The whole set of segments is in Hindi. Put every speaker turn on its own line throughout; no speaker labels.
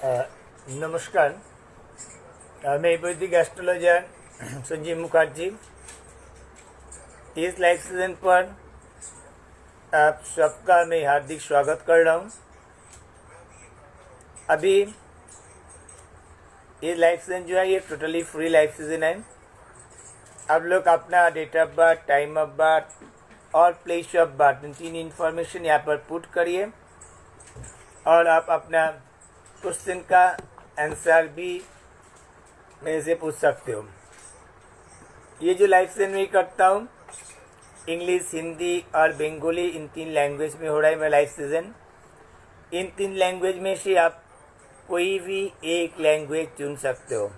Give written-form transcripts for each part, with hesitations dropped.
नमस्कार। मैं वैदिक एस्ट्रोलॉजर संजीव मुखर्जी। इस लाइव सेशन पर आप सबका मैं हार्दिक स्वागत कर रहा हूँ। अभी ये लाइव सेशन जो है ये टोटली फ्री लाइव सेशन है। आप लोग अपना date of birth, time of birth और प्लेस ऑफ बर्थ, इन तीन इन्फॉर्मेशन यहाँ पर पुट करिए और आप अपना क्वेश्चन का आंसर भी मेरे से पूछ सकते हो। ये जो लाइव सेशन मैं करता हूँ इंग्लिश, हिंदी और बंगाली, इन तीन लैंग्वेज में हो रहा है मेरा लाइव सेशन। इन तीन लैंग्वेज में से आप कोई भी एक लैंग्वेज चुन सकते हो।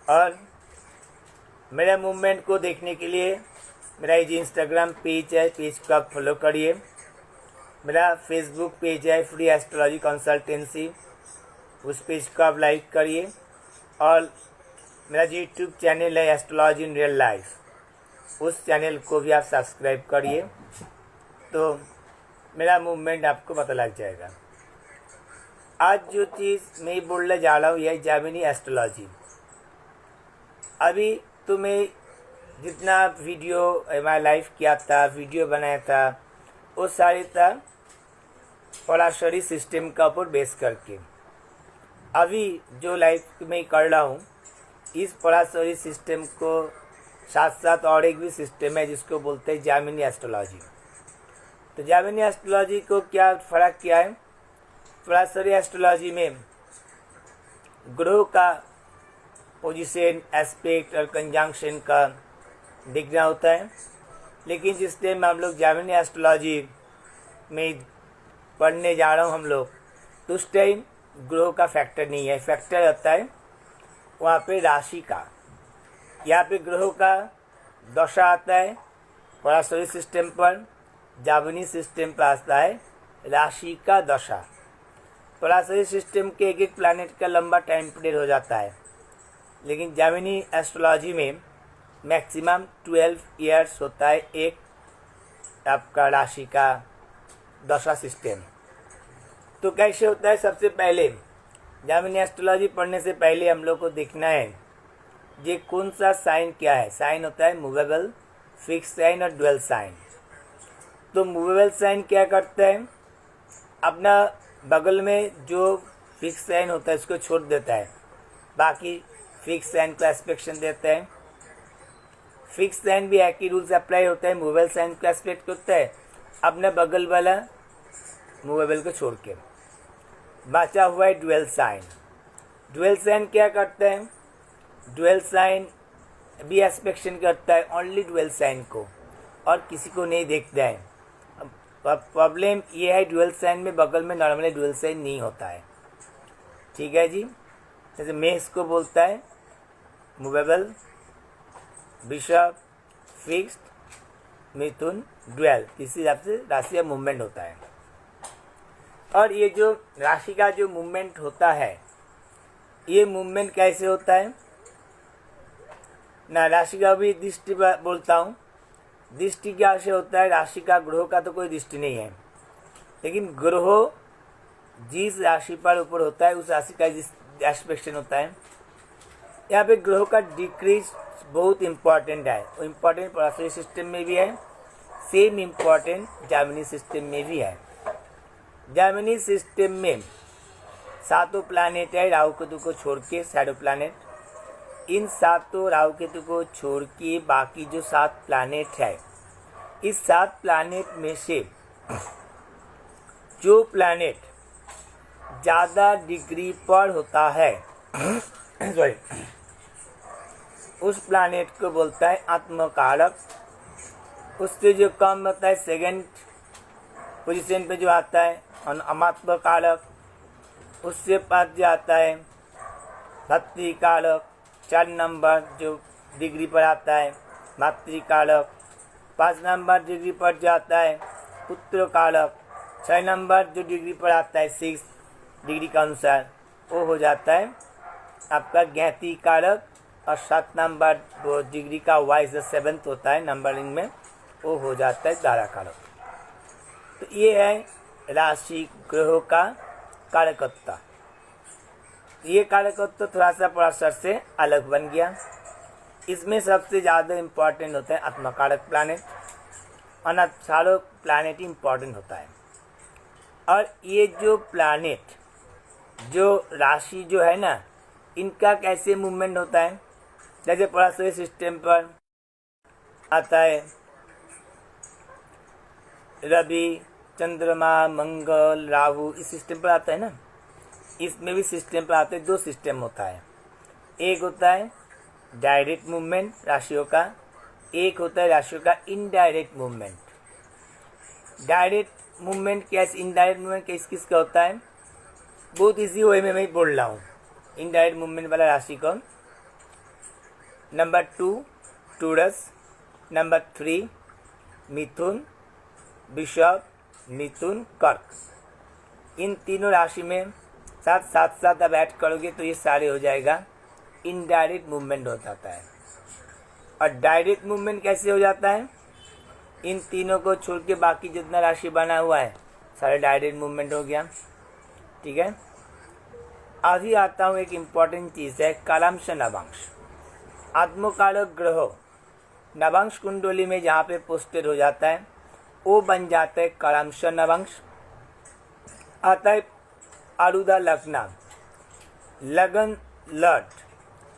और मेरा मूवमेंट को देखने के लिए मेरा ये जो इंस्टाग्राम पेज है, पेज को आप फॉलो करिए। मेरा फेसबुक पेज है फ्री एस्ट्रोलॉजी कंसल्टेंसी, उस पेज को आप लाइक करिए। और मेरा जो यूट्यूब चैनल है एस्ट्रोलॉजी इन रियल लाइफ, उस चैनल को भी आप सब्सक्राइब करिए, तो मेरा मूवमेंट आपको पता लग जाएगा। आज जो चीज़ मैं बोलने जा रहा हूँ यह जेमिनी एस्ट्रोलॉजी। अभी तो मैं जितना वीडियो मैं लाइव किया था, वीडियो बनाया था, वो सारे था पराशरी सिस्टम का ऊपर बेस करके। अभी जो लाइव में कर रहा हूँ इस पराशरी सिस्टम को साथ साथ और एक भी सिस्टम है जिसको बोलते हैं जेमिनी एस्ट्रोलॉजी। तो जेमिनी एस्ट्रोलॉजी को क्या फ़र्क क्या है? पराशरी एस्ट्रोलॉजी में ग्रह का पोजीशन, एस्पेक्ट और कंजंक्शन का देखना होता है। लेकिन जिस टाइम हम लोग जेमिनी एस्ट्रोलॉजी में पढ़ने जा रहा हूँ हम लोग, तो उस टाइम ग्रह का फैक्टर नहीं है। फैक्टर होता है वहाँ पे राशि का। यहाँ पे ग्रहों का दशा आता है पराशरी सिस्टम पर, जेमिनी सिस्टम पर आता है राशि का दशा। पराशरी सिस्टम के एक एक प्लैनेट का लंबा टाइम पीरियड हो जाता है, लेकिन जेमिनी एस्ट्रोलॉजी में मैक्सिमम 12 ईयर्स होता है एक आपका राशि का दशा सिस्टम। तो कैसे होता है? सबसे पहले जेमिनी एस्ट्रोलॉजी पढ़ने से पहले हम लोग को देखना है ये कौन सा साइन क्या है। साइन होता है मूवेबल, फिक्स साइन और ड्वेल साइन। तो मूवेबल साइन क्या करता है? अपना बगल में जो फिक्स साइन होता है उसको छोड़ देता है, बाकी फिक्स साइन को एस्पेक्शन देता है। फिक्स साइन भी एक ही रूल्स अप्लाई होता है, मूवेबल साइन को एस्पेक्ट होता है अपने बगल वाला मूवेबल को छोड़ के। बचा हुआ है ड्वेल साइन। ड्वेल साइन क्या करता है? ड्वेल साइन भी एस्पेक्शन करता है ओनली ड्वेल साइन को, और किसी को नहीं देखता है। प्रॉब्लम ये है ड्वेल साइन में बगल में नॉर्मली ड्वेल साइन नहीं होता है। ठीक है जी। जैसे मेष को बोलता है मूवेबल, बिशप, फिक्स्ड, मिथुन, ड्वेल, इसी हिसाब से राशि का मूवमेंट होता है। और ये जो राशि का जो मूवमेंट होता है, ये मूवमेंट कैसे होता है ना? राशि का भी दृष्टि बोलता हूँ। दृष्टि क्या से होता है? राशि का, ग्रहों का तो कोई दृष्टि नहीं है, लेकिन ग्रहों जिस राशि पर ऊपर होता है उस राशि का एस्पेक्शन होता है। यहाँ पे ग्रहों का डिक्रीज बहुत इम्पॉर्टेंट है। वो इम्पॉर्टेंट पराशरी सिस्टम में भी है, सेम इम्पॉर्टेंट जेमिनी सिस्टम में भी है। जेमिनी सिस्टम में सातों प्लैनेट है राहु केतु को छोड़ के, शैडो प्लैनेट। इन सातों राहु केतु को छोड़ के बाकी जो 7 प्लैनेट है, इस 7 प्लैनेट में से जो प्लैनेट ज़्यादा डिग्री पर होता है सॉरी, उस प्लैनेट को बोलता है आत्मकारक। उससे जो कम होता है सेकंड पोजीशन पे जो आता है अमात्मकारक। उससे 5 जो आता है भक्तिकारक। 4 नंबर जो डिग्री पर आता है मातृकारक। 5 नंबर डिग्री पर जो आता है पुत्रकारक। 6 नंबर जो डिग्री पर आता है 6 डिग्री के अनुसार वो हो जाता है आपका ज्ञाति कारक। और 7 नंबर जो डिग्री का वाइज 7th होता है नंबरिंग में, वो हो जाता है दारा कारक। तो ये है राशि ग्रहों का कारकत्ता। ये कारकत्व तो थोड़ा सा पराशर से अलग बन गया। इसमें सबसे ज़्यादा इम्पोर्टेंट होता है आत्मकारक प्लानेट, और सारों प्लानेट ही इम्पोर्टेंट होता है। और ये जो प्लानेट, जो राशि जो है ना, इनका कैसे मूवमेंट होता है। जैसे पराशरी सिस्टम पर आता है रवि, चंद्रमा, मंगल, राहु, इस सिस्टम पर आता है ना। इसमें भी सिस्टम पर आते हैं, दो सिस्टम होता है। एक होता है डायरेक्ट मूवमेंट राशियों का, एक होता है राशियों का इनडायरेक्ट मूवमेंट। डायरेक्ट मूवमेंट कैसे, इनडायरेक्ट मूवमेंट किस किस का होता है, बहुत इजी वे में मैं बोल रहा हूँ। इनडायरेक्ट मूवमेंट वाला राशि को नंबर 2 टूरस, नंबर 3 मिथुन, वृषभ, मिथुन, कर्क। इन तीनों राशि में साथ अब ऐड करोगे तो ये सारे हो जाएगा इनडायरेक्ट मूवमेंट हो जाता है। और डायरेक्ट मूवमेंट कैसे हो जाता है, इन तीनों को छोड़ के बाकी जितना राशि बना हुआ है सारे डायरेक्ट मूवमेंट हो गया। ठीक है, अभी आता हूँ एक इम्पॉर्टेंट चीज़ है कालांश नवांश। आत्मकारक ग्रह नवांश कुंडली में जहाँ पे पोस्टेड हो जाता है वो बन जाता है कालांश नवांश। आता है आरुदा लग्न, लगन लट,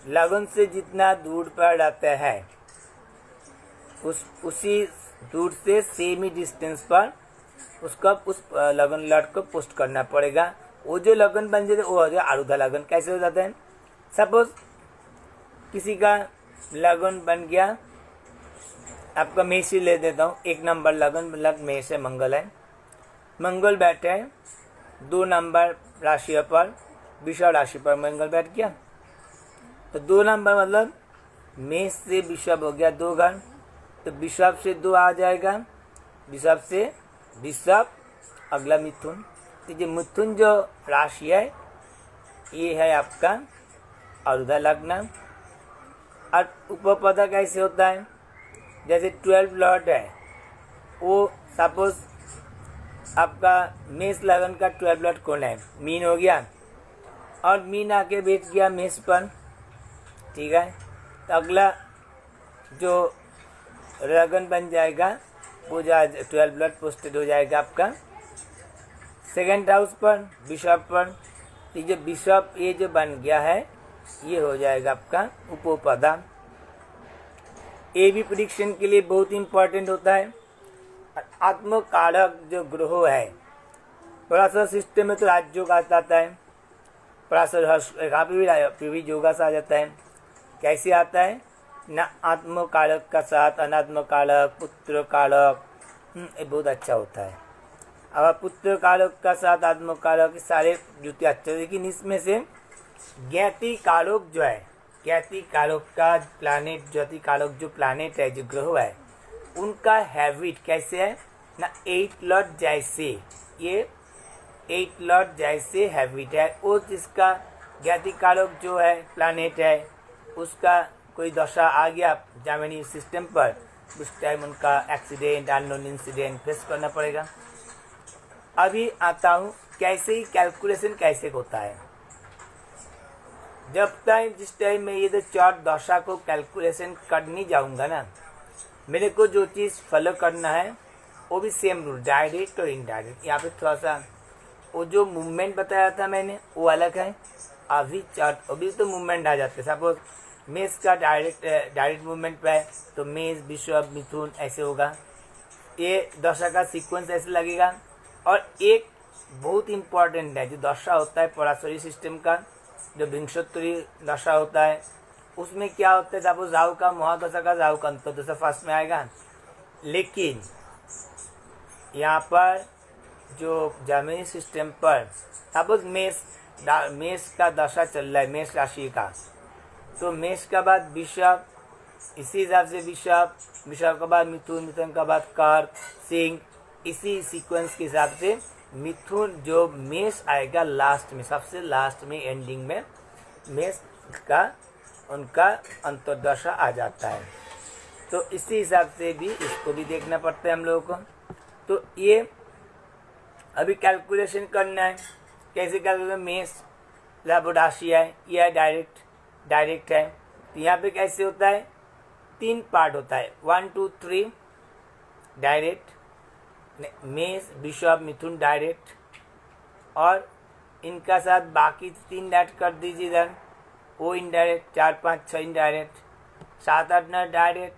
लगन से जितना दूर पर रहता है उसी दूर से सेम ही डिस्टेंस पर उसका उस लगन लट को पोस्ट करना पड़ेगा। वो जो लगन बन जाते वो हो जाए आरुदा लगन। कैसे हो जाता है, सपोज किसी का लगन बन गया, आपका मेष ही ले देता हूँ, 1 नंबर लगन मतलब मेष है, मंगल है, मंगल बैठे हैं 2 नंबर राशि पर, वृषभ राशि पर मंगल बैठ गया, तो 2 नंबर मतलब मेष से वृषभ हो गया 2 घर, तो वृषभ से 2 आ जाएगा, वृषभ से वृषभ, अगला मिथुन। तो ये मिथुन जो राशि है ये है आपका आरुदा लग्न। और उपपदा कैसे होता है, जैसे 12 लॉर्ड है, वो सपोज आपका मेष लगन का 12 लॉर्ड कौन है, मीन हो गया, और मीन आके बैठ गया मेष पर। ठीक है, तो अगला जो लगन बन जाएगा वो 12 लॉर्ड पोस्टेड हो जाएगा आपका सेकेंड हाउस पर, वृषभ पर। तो ये वृषभ ये जो बन गया है ये हो जाएगा आपका उपपदा। ये भी प्रेडिक्शन के लिए बहुत इंपॉर्टेंट होता है। आत्मकारक जो ग्रह है, पराशर सिस्टम में तो राज्यों का आता है, पराशर यहाँ पे भी योगा से आ जाता है। कैसे आता है ना, आत्मकारक का साथ अनात्मकारक, पुत्र कारक, ये बहुत अच्छा होता है। अब पुत्र कारक का साथ आत्मकारक सारे जुते अच्छे, लेकिन इसमें से ज्ञाति कारक जो है, ज्ञाति कारक का प्लानेट, ज्योति कारक जो प्लानेट है, जो ग्रह है, उनका हैबिट कैसे है ना, 8 लॉर्ड जैसे, ये 8 लॉर्ड जैसे हैबिट है। वो जिसका ज्ञाति कारक जो है प्लानेट है, उसका कोई दशा आ गया जामिनी सिस्टम पर, उस टाइम उनका एक्सीडेंट, अननोन इंसिडेंट फेस करना पड़ेगा। अभी आता हूँ कैसे ही कैलकुलेशन कैसे होता है। जब टाइम जिस टाइम मैं ये 4 दशा को कैलकुलेशन करने जाऊँगा ना, मेरे को जो चीज़ फॉलो करना है वो भी सेम रूल, डायरेक्ट और इनडायरेक्ट। यहाँ पे थोड़ा सा वो जो मूवमेंट बताया था मैंने वो अलग है, अभी तो मूवमेंट आ जाते हैं। सपोज मेष का डायरेक्ट मूवमेंट पे है तो मेष, वृषभ, मिथुन ऐसे होगा, ये दशा का सीक्वेंस ऐसे लगेगा। और एक बहुत इम्पॉर्टेंट है जो दशा होता है पराशरी सिस्टम का, जो विंशोत्तरी दशा होता है, उसमें क्या होता है, सपोज राहु का महादशा का, राहु का अंतर्दशा फर्स्ट में आएगा। लेकिन यहाँ पर जो जामिनी सिस्टम पर सपोज मेष का दशा चल रहा है, मेष राशि का, तो मेष का बाद वृषभ, इसी हिसाब से वृषभ, वृषभ के बाद मिथुन, मिथुन का बाद कर्क, सिंह, इसी सीक्वेंस के हिसाब से मिथुन जो मेष आएगा लास्ट में, सबसे लास्ट में एंडिंग में मेष का उनका अंतर्दशा आ जाता है। तो इसी हिसाब से भी इसको भी देखना पड़ता है हम लोगों को। तो ये अभी कैलकुलेशन करना है, कैसे कैलकुलेशन, मेष लाभ राशि है, यह डायरेक्ट है। तो यहाँ पे कैसे होता है, 3 पार्ट होता है, 1 2 3 डायरेक्ट, मेष वृषभ मिथुन डायरेक्ट, और इनका साथ बाकी 3 ऐड कर दीजिए इधर, वो इनडायरेक्ट, 4 5 6 इनडायरेक्ट, 7 8 9 डायरेक्ट,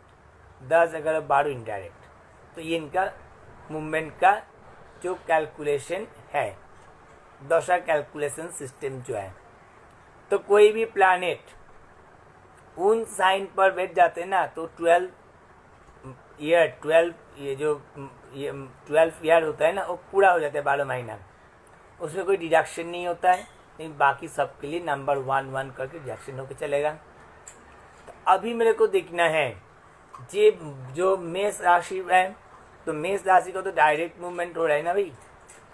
10 11 12 इनडायरेक्ट। तो ये इनका मूवमेंट का जो कैलकुलेशन है, दशा कैलकुलेशन सिस्टम जो है। तो कोई भी प्लैनेट उन साइन पर बैठ जाते हैं ना, तो 12 ईयर होता है ना, वो पूरा हो जाता है 12 महीना, उसमें कोई डिडक्शन नहीं होता है, लेकिन बाकी सबके लिए नंबर 1 1 करके डिडक्शन होकर चलेगा। तो अभी मेरे को देखना है ये जो मेष राशि है, तो मेष राशि का तो डायरेक्ट मूवमेंट हो रहा है ना भाई,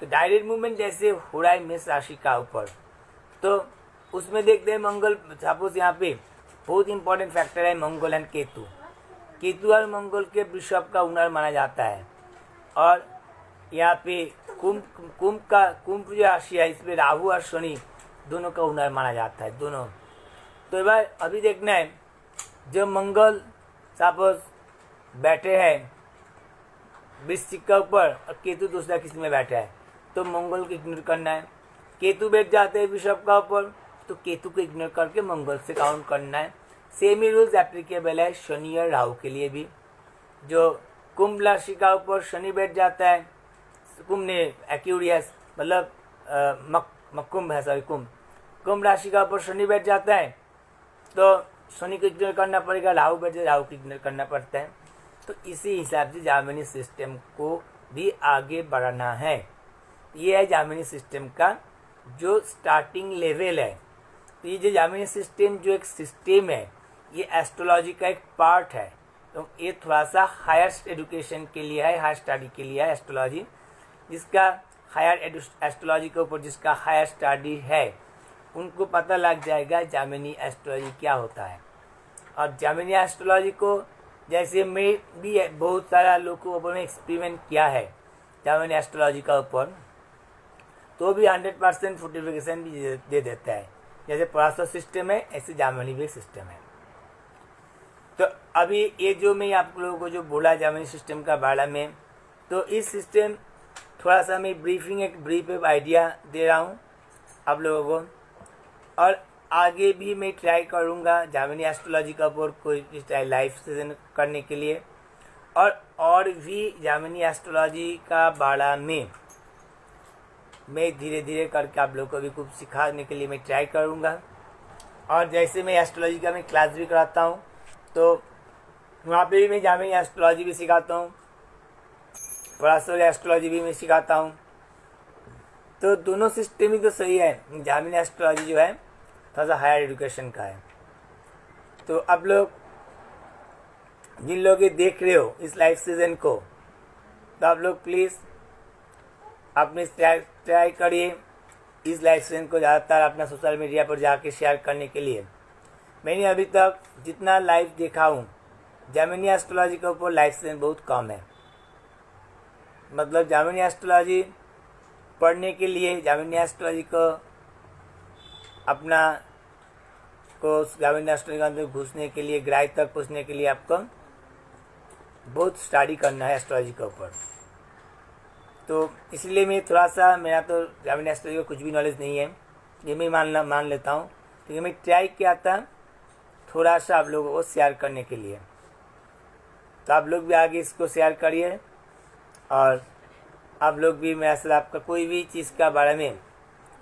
तो डायरेक्ट मूवमेंट जैसे हो रहा है मेष राशि का ऊपर, तो उसमें देखते हैं मंगल, सपोज यहाँ पे बहुत इंपॉर्टेंट फैक्टर है मंगल एंड केतु। केतु और मंगल के वृषभ का उनर माना जाता है, और यहाँ पे कुंभ जो राशि है, इसमें राहु और शनि दोनों का उनर माना जाता है, दोनों। तो एक बार अभी देखना है, जब मंगल सपोज बैठे हैं वृश्चिक का ऊपर और केतु दूसरा किसी में बैठा है, तो मंगल को इग्नोर करना है। केतु बैठ जाते हैं वृषभ का ऊपर, तो केतु को इग्नोर करके मंगल से काउंट करना है। सेम ही रूल्स एप्लीकेबल है शनि और राहु के लिए भी। जो कुंभ राशि का ऊपर शनि बैठ जाता है, कुंभ ने एक्यूरियस मतलब कुंभ है, सॉरी कुंभ राशि का ऊपर शनि बैठ जाता है, तो शनि को इग्नोर करना पड़ेगा, राहु बैठ जाए राहु को इग्नोर करना पड़ता है। तो इसी हिसाब से जामिनी सिस्टम को भी आगे बढ़ाना है। ये है जामिनी सिस्टम का जो स्टार्टिंग लेवल है। तो ये जो जामिनी सिस्टम जो एक सिस्टम है, ये एस्ट्रोलॉजी का एक पार्ट है। तो ये थोड़ा सा हायर एजुकेशन के लिए है, हायर स्टडी के लिए है एस्ट्रोलॉजी। जिसका हायर एस्ट्रोलॉजी के ऊपर जिसका हायर स्टडी है, उनको पता लग जाएगा जामिनी एस्ट्रोलॉजी क्या होता है। और जामिनी एस्ट्रोलॉजी को जैसे मैं भी बहुत सारा लोगों के ऊपर में एक्सपेरिमेंट किया है जामिनी एस्ट्रोलॉजी का ऊपर, तो भी 100% फोर्टिफिकेशन भी दे देता है। जैसे पराशर सिस्टम है, ऐसे जामिनी भी सिस्टम है। तो अभी ये जो मैं आप लोगों को जो बोला जामिनी सिस्टम का बारे में, तो इस सिस्टम थोड़ा सा मैं एक ब्रीफ आइडिया दे रहा हूँ आप लोगों को, और आगे भी मैं ट्राई करूँगा जामिनी एस्ट्रोलॉजी का ऊपर कोई लाइव सेशन करने के लिए, और भी जामिनी एस्ट्रोलॉजी का बारे में मैं धीरे धीरे करके आप लोगों को भी कुछ सिखाने के लिए मैं ट्राई करूँगा। और जैसे मैं एस्ट्रोलॉजी का मैं क्लास भी कराता हूँ, तो वहाँ पे भी मैं जामिनी एस्ट्रोलॉजी भी सिखाता हूँ, पराशर एस्ट्रोलॉजी भी मैं सिखाता हूँ। तो दोनों सिस्टम ही तो सही है। जामिनी एस्ट्रोलॉजी जो है थोड़ा सा हायर एजुकेशन का है। तो आप लोग जिन लोग ये देख रहे हो इस लाइव सीजन को, तो आप लोग प्लीज़ अपने ट्राई करिए इस लाइव सीजन को ज़्यादातर अपना सोशल मीडिया पर जाके शेयर करने के लिए। मैंने अभी तक जितना लाइव देखा हूँ जामिनी एस्ट्रोलॉजी के ऊपर लाइव सीजन बहुत कम है। मतलब जामिनी एस्ट्रोलॉजी पढ़ने के लिए, जामिनी एस्ट्रोलॉजी को अपना जामिनी एस्ट्रोलॉजी के अंदर घुसने के लिए, गहराई तक पहुँचने के लिए आपको बहुत स्टडी करना है एस्ट्रोलॉजी के ऊपर। तो इसलिए मैं थोड़ा सा, मेरा तो जामिनी एस्ट्रोलॉजी का कुछ भी नॉलेज नहीं है, ये मैं मान लेता हूँ, क्योंकि मैं ट्राई किया था थोड़ा सा आप लोगों को शेयर करने के लिए। तो आप लोग भी आगे इसको शेयर करिए, और आप लोग भी मेरे साथ आपका कोई भी चीज़ का बारे में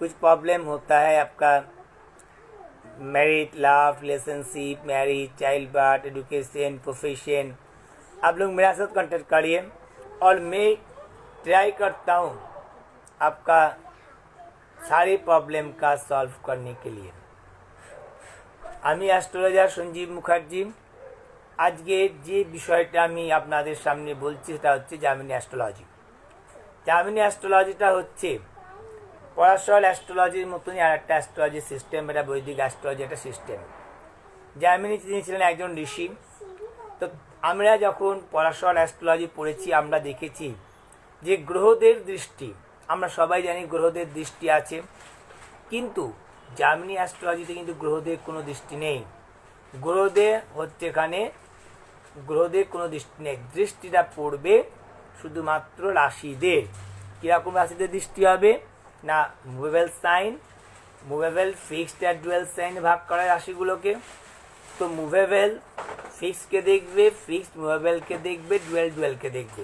कुछ प्रॉब्लम होता है, आपका married, love, relationship, marriage, child birth, education, profession, आप लोग मेरे साथ कांटेक्ट करिए, और मैं ट्राई करता हूँ आपका सारी प्रॉब्लम का सॉल्व करने के लिए। আমি অ্যাস্ট্রোলজার সঞ্জীব মুখার্জি। আজকে যে বিষয়টা আমি আপনাদের সামনে বলছি সেটা হচ্ছে জামিনী অ্যাস্ট্রোলজি। জামিনী অ্যাস্ট্রোলজিটা হচ্ছে পরাশর অ্যাস্ট্রোলজির মতনই আর একটা অ্যাস্ট্রোলজি সিস্টেম, এটা বৈদিক অ্যাস্ট্রোলজি একটা সিস্টেম। জামিনী তিনি ছিলেন একজন ঋষি। তো আমরা যখন পরাশর অ্যাস্ট্রোলজি পড়েছি, আমরা দেখেছি যে গ্রহদের দৃষ্টি, আমরা সবাই জানি গ্রহদের দৃষ্টি আছে, কিন্তু জার্মানি অ্যাস্ট্রোলজিতে কিন্তু গ্রহদের কোনো দৃষ্টি নেই। গ্রহদের হচ্ছে এখানে গ্রহদের কোনো দৃষ্টি নেই, দৃষ্টিটা পড়বে শুধুমাত্র রাশিদের। কীরকম রাশিদের দৃষ্টি হবে না, মুভেবল সাইন, মুভেবল ফিক্সড আর ডুয়েল সাইন ভাগ করা রাশিগুলোকে। তো মুভেবল ফিক্সডকে দেখবে, ফিক্সড মুভেবলকে দেখবে, ডুয়েলকে দেখবে।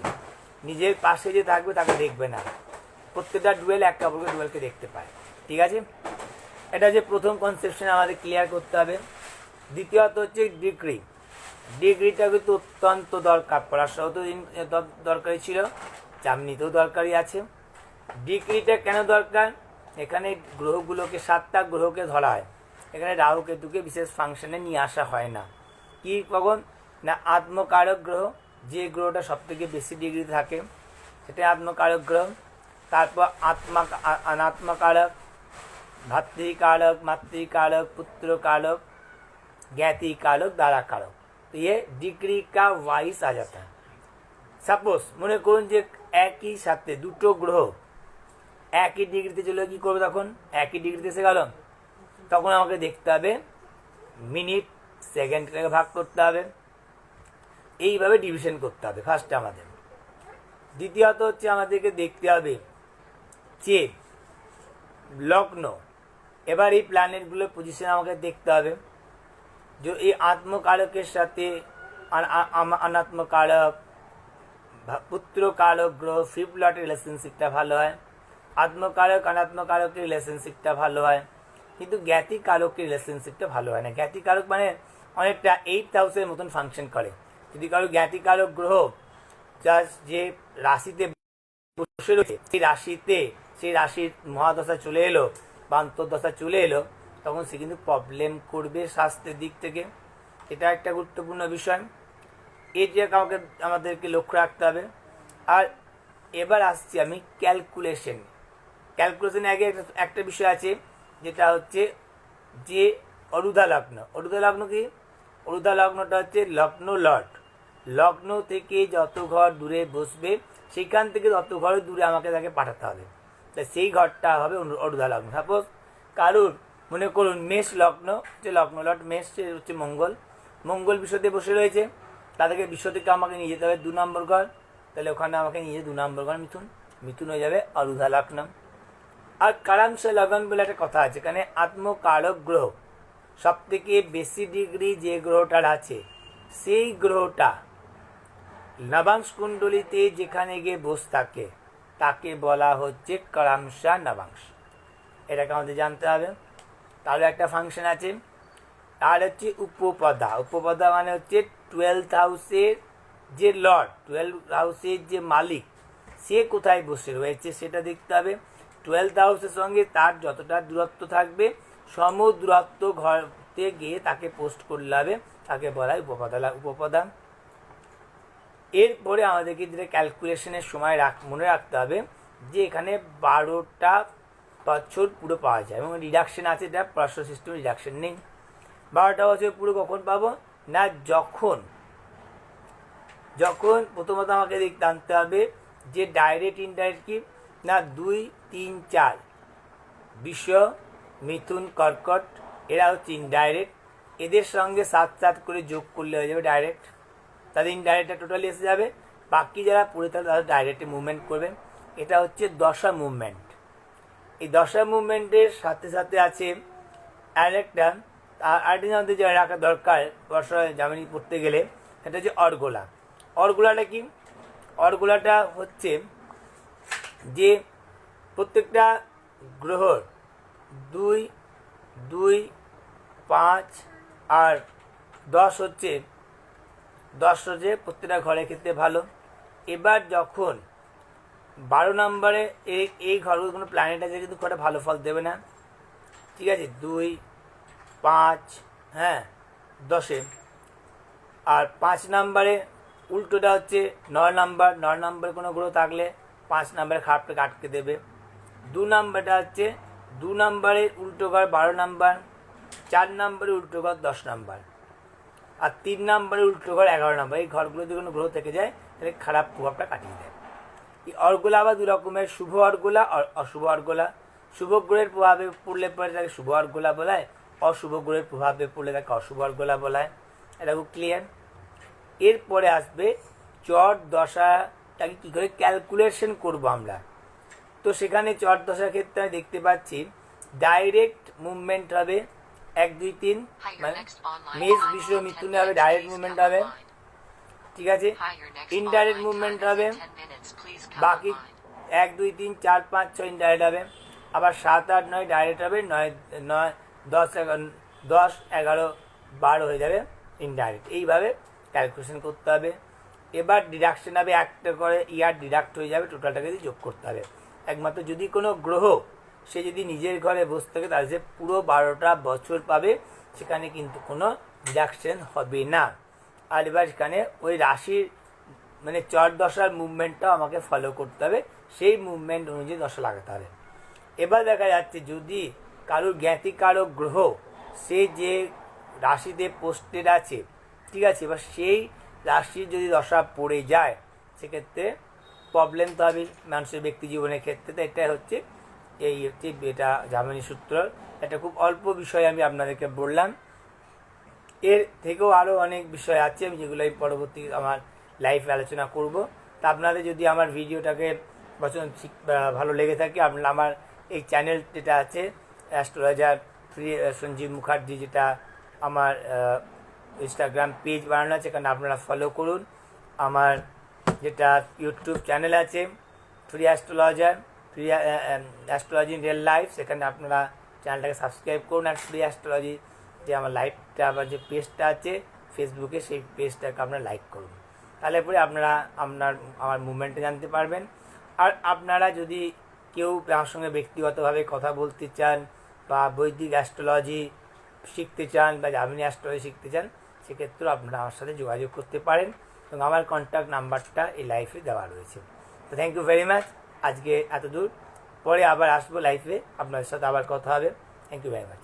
নিজের পাশে যে থাকবে তাকে দেখবে না। প্রত্যেকটা ডুয়েল এক কাপড়কে ডুয়েলকে দেখতে পায়। ঠিক আছে, এটা হচ্ছে প্রথম কনসেপশন আমাদের ক্লিয়ার করতে হবে। দ্বিতীয়ত হচ্ছে ডিগ্রি। ডিগ্রিটা কিন্তু অত্যন্ত দরকার, পড়াশোনাও তো দরকারি ছিল, জার্মানিতেও দরকারি আছে। ডিগ্রিটা কেন দরকার, এখানে গ্রহগুলোকে 7টা গ্রহকে ধরা হয়, এখানে রাহু কেতুকে বিশেষ ফাংশনে নিয়ে আসা হয় না। কি কখন না, আত্মকারক গ্রহ, যে গ্রহটা সব থেকে বেশি ডিগ্রিতে থাকে সেটা আত্মকারক গ্রহ। তারপর অনাত্মকারক, ভাতৃকারক, মাতৃকারক, পুত্রকারক, ज्ञातिकारक, দ্বারা কারক। তো ये ডিগ্রি কা ওয়াইজ आ जाता है। সাপোজ মনে করুন যে একই সাথে দুটো গ্রহ একই ডিগ্রিতে চলে, কি করবে তখন, একই ডিগ্রিতে এসে গেল, তখন আমাকে দেখতে হবে মিনিট সেকেন্ডকে ভাগ করতে হবে, এইভাবে ডিভিশন করতে হবে ফার্স্টে আমাদের। দ্বিতীয়ত হচ্ছে আমাদেরকে দেখতে হবে যে লগ্ন, এবার এই প্ল্যানেটগুলোর পজিশন আমাকে দেখতে হবে। जो ये आत्मकारकेर साथे अनात्मकारक, पुत्रकारक ग्रह फिफ्थ लॉट रिलेशनशिपटा भालो है, आत्मकारक अनात्मकारक रिलेशनशिपटा भालो है, किन्तु ज्ञातिकारक रिलेशनशिपटा भालो है ना। ज्ञातिकारक माने अनेकटा 8th हाउसेर मतन फांक्शन करे। यदि कारो ज्ञातिकारक ग्रह जे राशिते बसे रयेछे, सेई राशिते सेई राशिर महादशा चले एलो बा अन्तर्दशा चले एलो, তখন সে কিন্তু প্রবলেম করবে স্বাস্থ্যের দিক থেকে। এটা একটা গুরুত্বপূর্ণ বিষয়, এই যে আমাদেরকে লক্ষ্য রাখতে হবে। আর এবার আসছি আমি ক্যালকুলেশন। ক্যালকুলেশনে আগে একটা বিষয় আছে, যেটা হচ্ছে যে অরুধা লগ্ন। অরুধা লগ্ন কি, অরুধা লগ্নটা হচ্ছে লগ্ন লট, লগ্ন থেকে যত ঘর দূরে বসবে সেখান থেকে তত ঘর দূরে আমাকে তাকে পাঠাতে হবে, তাই সেই ঘরটা হবে অরুধা লগ্ন। সাপোজ কারুর মনে করুন মেষ লগ্ন, যে লগ্ন লট মেষ হচ্ছে মঙ্গল, মঙ্গল বিশ্বতে বসে রয়েছে, তাদেরকে বিশ্ব থেকে আমাকে নিয়ে যেতে হবে 2 নম্বর ঘর, তাহলে ওখানে আমাকে নিয়ে 2 নম্বর ঘর মিথুন, মিথুন হয়ে যাবে অরুধা লগ্ন। আর কারাংশ লগন বলে একটা কথা আছে, এখানে আত্মকারক গ্রহ সব থেকে বেশি ডিগ্রি যে গ্রহটার আছে সেই গ্রহটা নবাংশ কুণ্ডলিতে যেখানে গিয়ে বসে থাকে তাকে বলা হচ্ছে কারাংশা নবাংশ। এটাকে আমাদের জানতে হবে। তাহলে একটা ফাংশন আছে, আর হচ্ছে উপপদা। উপপদা মানে হচ্ছে 12th হাউসের যে লর্ড, 12th হাউসের যে মালিক, সে কোথায় বসে রয়েছে সেটা দেখতে হবে। 12th হাউসের সঙ্গে তার যতটা দূরত্ব থাকবে সম দূরত্ব ঘরতে গিয়ে তাকে পোস্ট করলে হবে, তাকে বলা হয় উপপদা। উপপদা এরপরে আমাদেরকে যেটা ক্যালকুলেশনের সময় মনে রাখতে হবে যে এখানে 12টা বছর পুরো পাওয়া যায় এবং রিডাকশন আছে, এটা পড়াশোনা সিস্টেম রিডাকশন নেই। 12টা বছর পুরো কখন পাবো না, যখন যখন প্রথমত আমাকে দেখতে আনতে হবে যে ডাইরেক্ট ইনডাইরেক্ট কি না 2, 3, 4 বিশ্ব, মিথুন, কর্কট, এরা হচ্ছে ইনডাইরেক্ট, এদের সঙ্গে 7 করে যোগ করলে হয়ে যাবে ডাইরেক্ট, তাদের ইনডাইরেক্টটা টোটালি এসে যাবে। বাকি যারা পড়ে থাকবে তারা ডাইরেক্টে মুভমেন্ট করবে। এটা হচ্ছে দশা মুভমেন্ট। এই দশা মুভমেন্টের সাথে সাথে আছে আরেকটা, আরেকটা আমাদের যা রাখা দরকার বর্ষায় জার্মানি পড়তে গেলে, সেটা হচ্ছে অর্গোলা। অর্গোলাটা কি, অর্গোলাটা হচ্ছে যে প্রত্যেকটা গ্রহর 2, 2, 5 আর 10 হচ্ছে প্রত্যেকটা ঘরের ক্ষেত্রে ভালো। এবার যখন 12 নম্বরে এই ঘরগুলো কোনো প্ল্যানেট আছে কিন্তু খুব ভালো ফল দেবে না, ঠিক আছে, 2, 5, হ্যাঁ 10-এ। আর 5 নম্বরে উল্টোটা হচ্ছে 9 নম্বর, 9 নম্বরে কোনো গ্রহ থাকলে 5 নম্বরে খারাপটাকে আটকে দেবে। 2 নম্বরটা হচ্ছে 2 নম্বরের উল্টো ঘর 12 নম্বর, 4 নম্বরে উল্টো ঘর 10 নম্বর, আর 3 নম্বরে উল্টো ঘর 11 নম্বর। এই ঘরগুলো যদি কোনো গ্রহ থেকে যায় তাহলে খারাপ প্রভাবটা কাটিয়ে দেয়। এই অর্গোলা আবার 2 রকমের, শুভ অর্গোলা আর অশুভ অর্গোলা। শুভ গ্রহের প্রভাবে পড়লে পরে তাকে শুভ অর্গলা বলা হয়, অশুভ গ্রহের প্রভাবে পড়লে তাকে অশুভ অর্গলা বলা হয়। এটা খুব ক্লিয়ার। এরপরে আসবে চট দশাটাকে কী করে ক্যালকুলেশন করব আমরা। তো সেখানে চট দশার ক্ষেত্রে আমি দেখতে পাচ্ছি ডাইরেক্ট মুভমেন্ট হবে 1 2 3, মানে মেষ বৃষ মিথুনে হবে ডাইরেক্ট মুভমেন্ট হবে, ঠিক আছে। ইনডাইরেক্ট মুভমেন্ট হবে বাকি 1 2 3 4 5 6 ইনডাইরেক্ট হবে, আবার 7 8 9 ডাইরেক্ট হবে, 9 9 10 11 12 হয়ে যাবে ইনডাইরেক্ট। এইভাবে ক্যালকুলেশন করতে হবে। এবার ডিডাকশন হবে, একটা করে ইয়ার ডিডাক্ট হয়ে যাবে, টোটালটাকে যোগ করতে হবে। একমাত্র যদি কোনো গ্রহ সে যদি নিজের ঘরে বসে থাকে তাহলে সে পুরো 12টা বছর পাবে, সেখানে কিন্তু কোনো ডিডাকশন হবে না। আর এবার সেখানে ওই রাশির মানে চট দশার মুভমেন্টটাও আমাকে ফলো করতে হবে, সেই মুভমেন্ট অনুযায়ী দশা লাগাতে হবে। এবার দেখা যাচ্ছে যদি কারোর জ্ঞাতিকারক গ্রহ সে যে রাশিতে পোস্টেড আছে, ঠিক আছে, এবার সেই রাশির যদি দশা পড়ে যায় সেক্ষেত্রে প্রবলেম তো হবে মানুষের ব্যক্তি জীবনের ক্ষেত্রে। তো এটাই হচ্ছে এটা জার্মানি সূত্র। এটা খুব অল্প বিষয় আমি আপনাদেরকে বললাম, এর থেকেও আরও অনেক বিষয় আছে আমি যেগুলো আমি পরবর্তী আমার লাইফে আলোচনা করব। তা আপনাদের যদি আমার ভিডিওটাকে ভালো লেগে থাকে, আপনারা আমার এই চ্যানেল যেটা আছে অ্যাস্ট্রোলজার সঞ্জীব মুখার্জি, যেটা আমার ইনস্টাগ্রাম পেজ বানানো আছে, সেখানে আপনারা ফলো করুন। আমার যেটা ইউটিউব চ্যানেল আছে free astrologer, free astrology in real life, সেখানে আপনারা চ্যানেলটাকে সাবস্ক্রাইব করুন। আর ফ্রি অ্যাস্ট্রোলজি যে আমার লাইভটা আবার যে পেজটা আছে ফেসবুকে, সেই পেজটাকে আপনারা লাইক করুন। তাহলে পরে আপনারা আমার মুভমেন্টে জানতে পারবেন। আর আপনারা যদি কেউ আমার সঙ্গে ব্যক্তিগতভাবে কথা বলতে চান বা বৈদিক অ্যাস্ট্রোলজি শিখতে চান বা জার্মানি অ্যাস্ট্রোলজি শিখতে চান, সেক্ষেত্রেও আপনারা আমার সাথে যোগাযোগ করতে পারেন এবং আমার কন্ট্যাক্ট নাম্বারটা এই লাইফে দেওয়া রয়েছে। তো থ্যাংক ইউ ভেরি মাচ। আজকে এত দূর, পরে আবার আসবো লাইফে, আপনাদের সাথে আবার কথা হবে। Thank you very much.